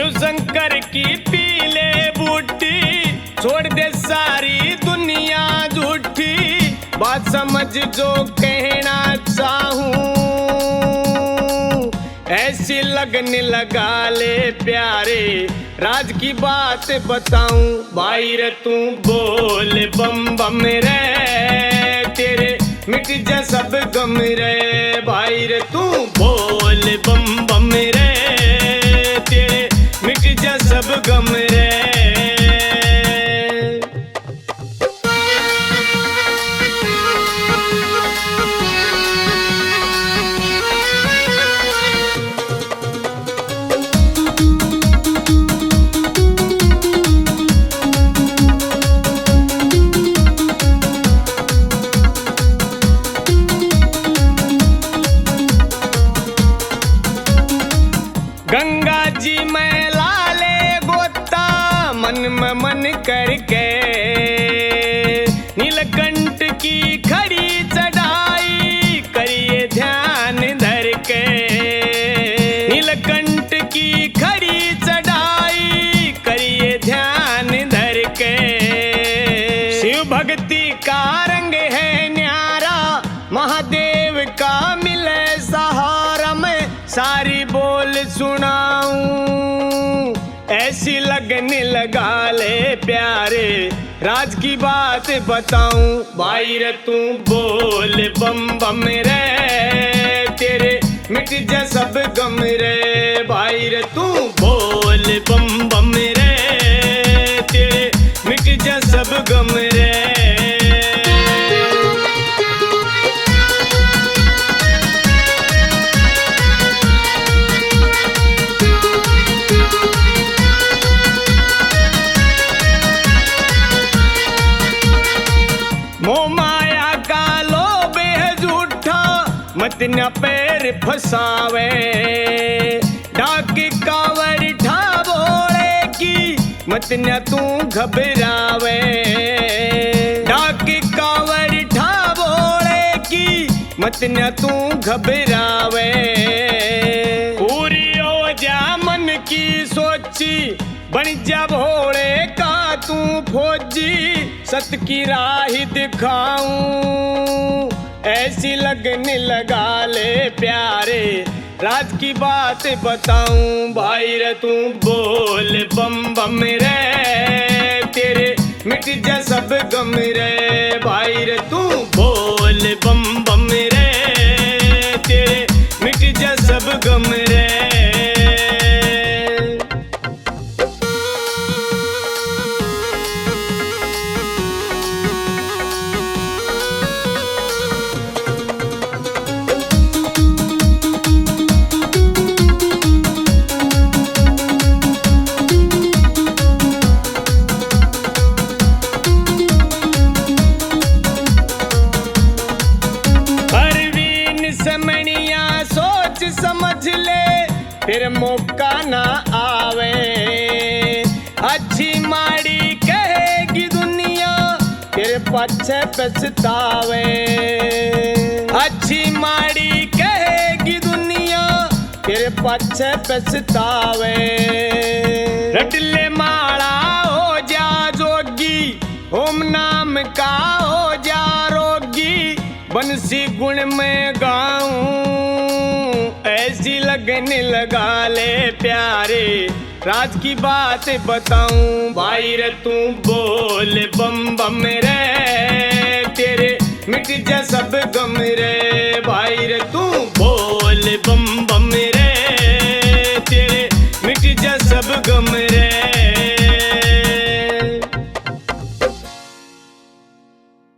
शिव शंकर की पीले बूटी, छोड़ दे सारी दुनिया झूठी, बात समझ जो कहना चाहूं, ऐसी लगन लगा ले प्यारे, राज की बात बताऊं। भाई रे तू बोल बम बम रे, तेरे मिट जा सब गम रे। भाई रे तू बोल बम बम रे, तेरे मिट जा सब गम रे। गंगा जी में लाले गोता, मन में मन करके, नीलकंठ की खड़ी चढ़ाई, करिए ध्यान धर के। नीलकंठ की खड़ी चढ़ाई, करिए ध्यान धर के। शिव भक्ति का रंग है न्यारा, महादेव का मिले सहारा, मैं सारी बोल सुनाऊं, ऐसी लगन लगा ले प्यारे, राज की बात बताऊं। भाई रे तू बोल बम बम रे, तेरे मिट जा सब गम रे। भाई रे तू बोल बम बम रे, तेरे मिट जा सब गम रे। मोह माया का लोभ है झूठा, मत न पैर फसावे, डाक कांवर ठा भोले की, मत न तू घबरावे। डाक कांवर ठा भोले की, मत न तू घबरावे। पूरी हो जा मन की सोची, बन जा भोले का तू फौजी, सत की राह दिखाऊं, ऐसी लगन लगा ले प्यारे, राज की बात बताऊं। भाई रे तू बोल बम बम रे, तेरे मिट जा सब गम रे। भाई रे तू बोल बम बम रे, तेरे मिट जा सब गम रे। समझ ले फिर मौका ना आवे, अच्छी माड़ी कहेगी दुनिया, फिर पछे पछतावे। अच्छी माड़ी कहेगी दुनिया, फिर पछे पछतावे। रट ले माला हो जा जोगी, ओम नाम का हो जा रोगी, बंसी गुण में गाऊं, ऐसी लगन लगा ले प्यारे, राज की बात बताऊं। भाई रे तू बोल बम बम रे, तेरे मिट जा सब गम रे। भाई रे तू बोल बम बम